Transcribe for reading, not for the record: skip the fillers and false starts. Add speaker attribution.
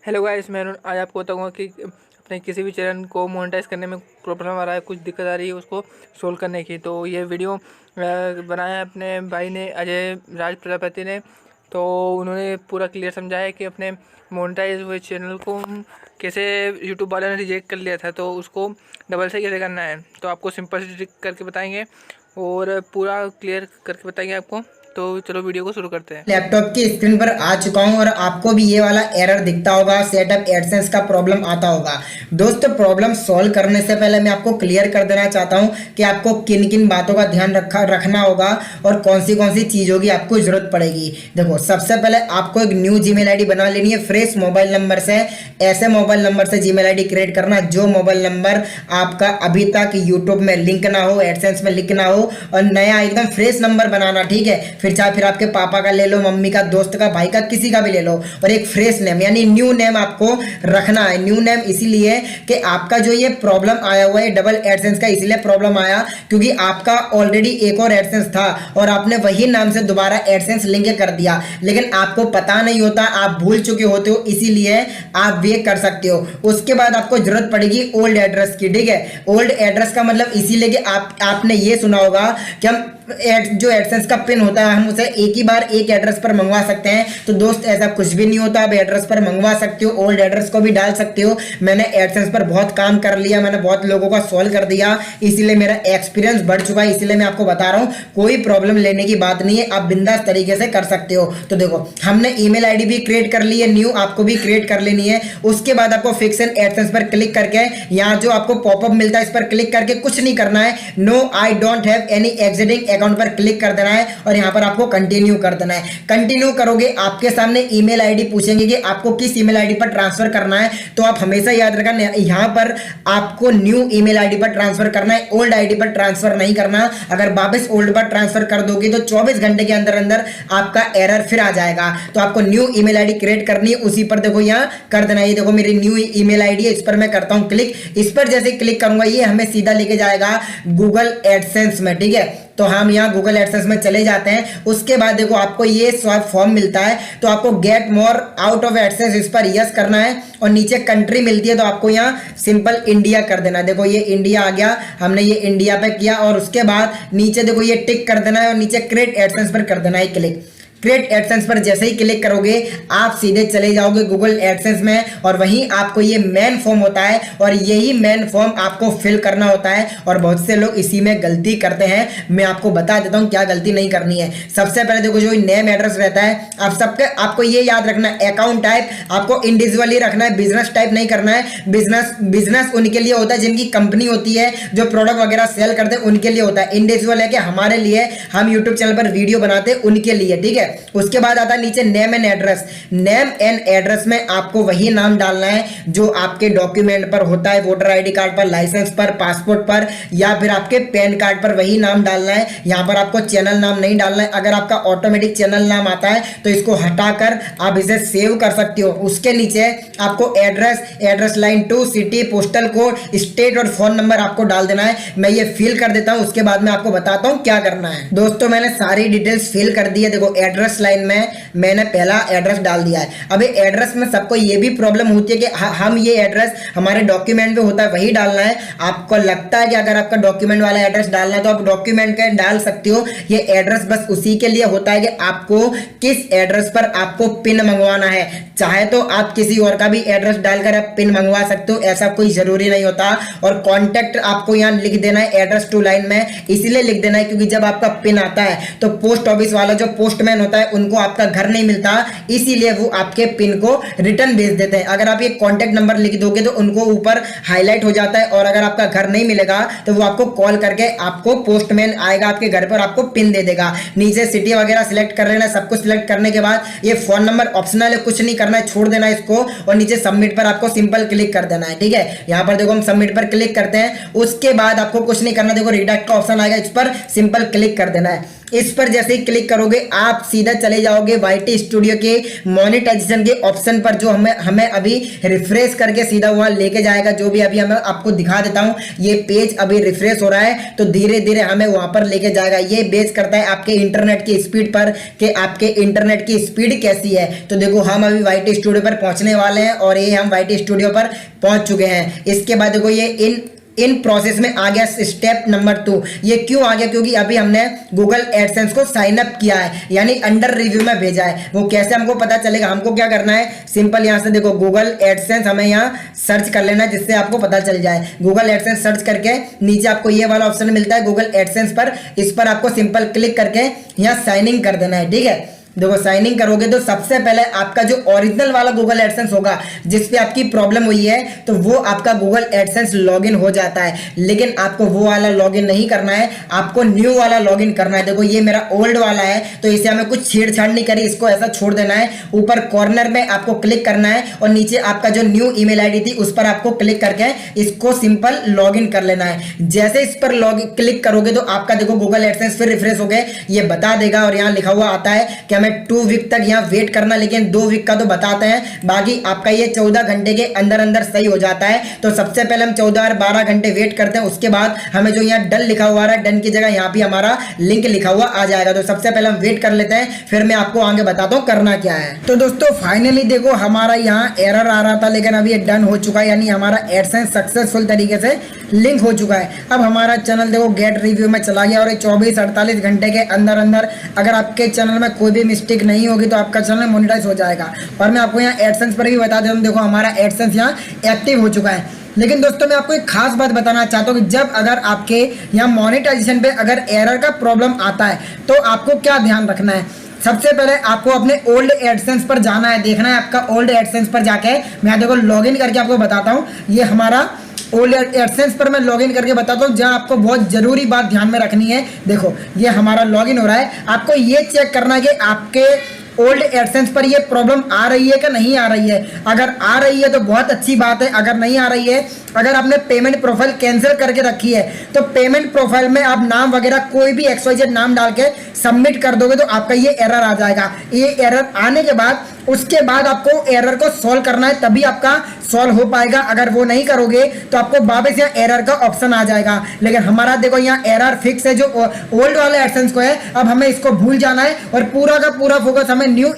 Speaker 1: Hello guys, मैं आज आपको बताऊंगा कि अपने किसी भी चैनल को मोनेटाइज करने में प्रॉब्लम आ रहा है, कुछ दिक्कत आ रही है उसको सोल्व करने की। तो ये वीडियो बनाया है अपने भाई ने, अजय राज प्रजापति ने। तो उन्होंने पूरा क्लियर समझाया है कि अपने मोनेटाइज हुए चैनल को कैसे यूट्यूब वाले ने रिजेक्ट कर लिया था, तो उसको डबल से कैसे करना है। तो आपको सिंपल से ट्रिक करके बताएंगे और पूरा क्लियर करके बताएंगे आपको। तो चलो वीडियो को शुरू करते हैं।
Speaker 2: लैपटॉप की स्क्रीन पर आ चुका हूं और आपको भी ये वाला एरर दिखता होगा, सेटअप एडसेंस का प्रॉब्लम आता होगा। दोस्तों, प्रॉब्लम सॉल्व करने से पहले मैं आपको क्लियर कर देना चाहता हूं कि आपको किन किन बातों का ध्यान रखना होगा और कौन सी चीज़ों की आपको जरूरत पड़ेगी। देखो, सबसे पहले आपको एक न्यू जीमेल आईडी बना लेनी है फ्रेश मोबाइल नंबर से। ऐसे मोबाइल नंबर से जीमेल आईडी क्रिएट करना जो मोबाइल नंबर आपका अभी तक यूट्यूब में लिंक ना हो, एडसेंस में लिंक ना हो, और नया एकदम फ्रेश नंबर बनाना। ठीक है, फिर आपके पापा का ले लो, मम्मी का, दोस्त का, भाई का, किसी का भी ले लो, और एक फ्रेश नेम यानी न्यू नेम आपको रखना है। न्यू नेम इसीलिए कि आपका जो ये प्रॉब्लम आया हुआ है डबल एडसेंस का, इसलिए प्रॉब्लम आया क्योंकि आपका ऑलरेडी एक और एडसेंस था और आपने वही नाम से दोबारा एडसेंस लिंक कर दिया, लेकिन आपको पता नहीं होता, आप भूल चुके होते हो, इसीलिए आप ये कर सकते हो। उसके बाद आपको जरूरत पड़ेगी ओल्ड एड्रेस की। ठीक है, ओल्ड एड्रेस का मतलब इसीलिए कि आपने ये सुना होगा कि हम जो एडसेंस का पिन होता है हम उसे एक ही बार एक एड्रेस पर मंगवा सकते हैं। तो दोस्त, ऐसा कुछ भी नहीं होता। आप एड्रेस पर मंगवा सकते हो, ओल्ड एड्रेस को भी डाल सकते हो। मैंने एडसेंस पर बहुत काम कर लिया, मैंने बहुत लोगों का सॉल्व कर दिया, इसीलिए मेरा एक्सपीरियंस बढ़ चुका है, इसीलिए मैं आपको बता रहा हूँ। कोई प्रॉब्लम लेने की बात नहीं है, आप बिंदास तरीके से कर सकते हो। तो देखो, हमने ईमेल आईडी भी क्रिएट कर ली है न्यू, आपको भी क्रिएट कर लेनी है। उसके बाद आपको फिक्स एंड एडसेंस पर क्लिक करके यहाँ जो आपको पॉपअप मिलता है इस पर क्लिक करके कुछ नहीं करना है। No I don't have any existing account पर क्लिक कर देना है और यहां पर आपको कंटिन्यू कर देना है। कंटिन्यू करोगे, आपके सामने ईमेल आईडी पूछेंगे कि आपको किस ईमेल आईडी पर ट्रांसफर करना है। तो आप हमेशा याद रखना, यहां पर आपको न्यू ईमेल आईडी पर ट्रांसफर करना है, ओल्ड आईडी पर ट्रांसफर नहीं करना। अगर वापस ओल्ड पर ट्रांसफर कर दोगे तो 24 घंटे के अंदर अंदर आपका एरर फिर आ जाएगा। तो आपको न्यू ईमेल आईडी क्रिएट करनी है, उसी पर देखो यहां कर देना है। ये देखो मेरी न्यू ईमेल आईडी है, इस पर मैं करता हूं क्लिक। इस पर जैसे क्लिक करूंगा ये हमें सीधा लेके जाएगा गूगल एडसेंस में। ठीक है, तो हम यहाँ गूगल एडसेंस में चले जाते हैं। उसके बाद देखो आपको ये स्वाइप फॉर्म मिलता है, तो आपको get more out of AdSense इस पर यस करना है और नीचे कंट्री मिलती है तो आपको यहाँ सिंपल इंडिया कर देना है। देखो ये इंडिया आ गया, हमने ये इंडिया पे किया और उसके बाद नीचे देखो ये टिक कर देना है और नीचे क्रिएट एडसेंस पर कर देना है क्लिक। क्रिएट एडसेंस पर जैसे ही क्लिक करोगे आप सीधे चले जाओगे गूगल एडसेंस में और वहीं आपको ये मेन फॉर्म होता है और यही मेन फॉर्म आपको फिल करना होता है। और बहुत से लोग इसी में गलती करते हैं, मैं आपको बता देता हूं क्या गलती नहीं करनी है। सबसे पहले देखो जो नेम एड्रेस रहता है आप सबके, आपको ये याद रखना है अकाउंट टाइप आपको इंडिविजुअली रखना है, बिजनेस टाइप नहीं करना है। बिजनेस उनके लिए होता है जिनकी कंपनी होती है, जो प्रोडक्ट वगैरह सेल करते हैं उनके लिए होता है। इंडिविजुअल है कि हमारे लिए, हम यूट्यूब चैनल पर वीडियो बनाते हैं उनके लिए। ठीक है, उसके बाद आता है नीचे name and address. Name and address में आपको वही नाम डालना है जो आपके डॉक्यूमेंट पर होता है, वोटर आईडी कार्ड पर, लाइसेंस पर, पासपोर्ट पर या फिर आपके पैन कार्ड पर वही नाम डालना है। यहां पर आपको चैनल नाम नहीं डालना है। अगर आपका ऑटोमेटिक चैनल नाम आता है तो इसको हटाकर आप इसे सेव कर सकते हो। उसके नीचे आपको address line 2, city, postal code, state और फोन नंबर आपको डाल देना है। मैं ये फिल कर देता हूं, उसके बाद मैं आपको बताता हूं क्या करना है। दोस्तों, मैंने सारी डिटेल्स फिल कर दी है। देखो एड्रेस लाइन में मैंने पहला एड्रेस डाल दिया है। अभी एड्रेस में सबको ये भी प्रॉब्लम होती है कि हम ये एड्रेस हमारे डॉक्यूमेंट में होता है वही डालना है। आपको लगता है कि अगर आपका डॉक्यूमेंट वाला एड्रेस डालना है तो आप डॉक्यूमेंट का डाल सकते हो। ये एड्रेस बस उसी के लिए होता है कि आपको किस एड्रेस पर आपको पिन मंगवाना है। चाहे तो आप किसी और का भी एड्रेस डालकर आप पिन मंगवा सकते हो, ऐसा कोई जरूरी नहीं होता। और कॉन्टेक्ट आपको यहाँ लिख देना है एड्रेस टू लाइन में, इसलिए लिख देना है क्योंकि जब आपका पिन आता है तो पोस्ट ऑफिस वाला जो पोस्टमैन होता है उनको आपका घर नहीं मिलता, इसीलिए वो आपके पिन को रिटर्न भेज देते हैं। अगर आप ये कॉन्टेक्ट नंबर लिख दोगे तो उनको ऊपर हाईलाइट हो जाता है और अगर आपका घर नहीं मिलेगा तो वो आपको कॉल करके आपको पोस्टमैन आएगा आपके घर पर, आपको पिन दे देगा। नीचे सिटी वगैरह सिलेक्ट कर लेना। सब कुछ सिलेक्ट करने के बाद ये फोन नंबर ऑप्शनल है, कुछ नहीं करना है, छोड़ देना है इसको और नीचे सबमिट पर आपको सिंपल क्लिक कर देना है। ठीक है, यहां पर देखो हम सबमिट पर क्लिक करते हैं। उसके बाद आपको कुछ नहीं करना, देखो रिडक्ट का ऑप्शन आएगा, इस पर सिंपल क्लिक कर देना है। इस पर जैसे ही क्लिक करोगे आप सीधा चले जाओगे YT स्टूडियो के मोनेटाइजेशन के ऑप्शन पर, जो हमें अभी रिफ्रेश करके सीधा वहां लेके जाएगा। जो भी अभी हमें आपको दिखा देता हूं, ये पेज अभी रिफ्रेश हो रहा है तो धीरे धीरे हमें वहां पर लेके जाएगा। ये बेस करता है आपके इंटरनेट की स्पीड पर कि आपके इंटरनेट की स्पीड कैसी है। तो देखो हम अभी YT स्टूडियो पर पहुंचने वाले हैं और ये हम YT स्टूडियो पर पहुंच चुके हैं। इसके बाद देखो ये इन प्रोसेस में आ गया स्टेप नंबर 2। ये क्यों आ गया? क्योंकि अभी हमने गूगल एडसेंस को साइन अप किया है, यानी अंडर रिव्यू में भेजा है। वो कैसे हमको पता चलेगा? हमको क्या करना है, सिंपल यहां से देखो गूगल एडसेंस हमें यहां सर्च कर लेना है, जिससे आपको पता चल जाए। गूगल एडसेंस सर्च करके नीचे आपको ये वाला ऑप्शन मिलता है गूगल एडसेंस पर, इस पर आपको सिंपल क्लिक करके यहां साइन इन कर देना है। ठीक है, देखो साइन इन करोगे तो सबसे पहले आपका जो ओरिजिनल वाला गूगल एडसेंस होगा जिस पे आपकी प्रॉब्लम हुई है, तो वो आपका गूगल एडसेंस लॉगिन हो जाता है। लेकिन आपको वो वाला लॉगिन नहीं करना है, आपको न्यू वाला लॉगिन करना है। देखो ये मेरा ओल्ड वाला है तो इसे हमें कुछ छेड़छाड़ नहीं करी, इसको ऐसा छोड़ देना है। ऊपर कॉर्नर में आपको क्लिक करना है और नीचे आपका जो न्यू ईमेल आईडी थी उस पर आपको क्लिक करके इसको सिंपल लॉगिन कर लेना है। जैसे इस पर क्लिक करोगे तो आपका देखो गूगल एडसेंस फिर रिफ्रेश हो गए, ये बता देगा और यहाँ लिखा हुआ आता है कि 2 वीक तक यहाँ वेट करना, लेकिन 2 वीक का तो बताते हैं, बाकी आपका ये 14 घंटे के अंदर अंदर सही हो जाता है। तो सबसे पहले हम 14 और 12 घंटे वेट करते हैं। उसके बाद हमें जो यहाँ डन लिखा हुआ है, डन की जगह यहाँ भी हमारा लिंक लिखा हुआ आ जाएगा। तो सबसे पहले हम वेट कर लेते हैं, फिर मैं आपको आगे बताता हूँ करना क्या है। तो दोस्तों फाइनली देखो हमारा यहाँ एरर आ रहा था, लेकिन अभी ये डन हो चुका है, यानी हमारा एडसेंस सक्सेसफुल तरीके से लिंक हो चुका है। अब हमारा चैनल देखो गेट रिव्यू में चला गया और 24-48 घंटे के अंदर अंदर अगर आपके चैनल में कोई भी मिस्टेक नहीं होगी तो आपका चैनल मोनेटाइज हो जाएगा। और मैं आपको यहाँ एडसेंस पर भी बता देता हूँ, देखो हमारा एडसेंस यहाँ एक्टिव हो चुका है। लेकिन दोस्तों मैं आपको एक खास बात बताना चाहता हूँ कि जब अगर आपके यहाँ मोनेटाइजेशन पे अगर एरर का प्रॉब्लम आता है तो आपको क्या ध्यान रखना है। सबसे पहले आपको अपने ओल्ड एडसेंस पर जाना है, देखना है आपका ओल्ड एडसेंस पर जाके, मैं देखो लॉगिन करके आपको बताता हूँ। ये हमारा ओल्ड एडसेंस पर मैं लॉगिन करके बताता हूँ, जहाँ आपको बहुत जरूरी बात ध्यान में रखनी है। देखो ये हमारा लॉगिन हो रहा है, आपको ये चेक करना है कि आपके ओल्ड एडसेंस पर ये प्रॉब्लम आ रही है कि नहीं आ रही है। अगर आ रही है तो बहुत अच्छी बात है, अगर नहीं आ रही है, अगर आपने पेमेंट प्रोफाइल कैंसिल करके रखी है तो पेमेंट प्रोफाइल में आप नाम वगैरह कोई भी XYZ नाम डाल के सबमिट कर दोगे तो आपका ये एरर आ जाएगा। ये एरर आने के बाद उसके बाद आपको एरर को सॉल्व करना है, तभी आपका सॉल्व हो पाएगा। अगर वो नहीं करोगे तो आपको वापस यहाँ एरर का ऑप्शन आ जाएगा। लेकिन हमारा देखो यहाँ एरर फिक्स है जो ओल्ड वाले एडसेंस को है, अब हमें इसको भूल जाना है और पूरा का पूरा फोकस हमें न्यू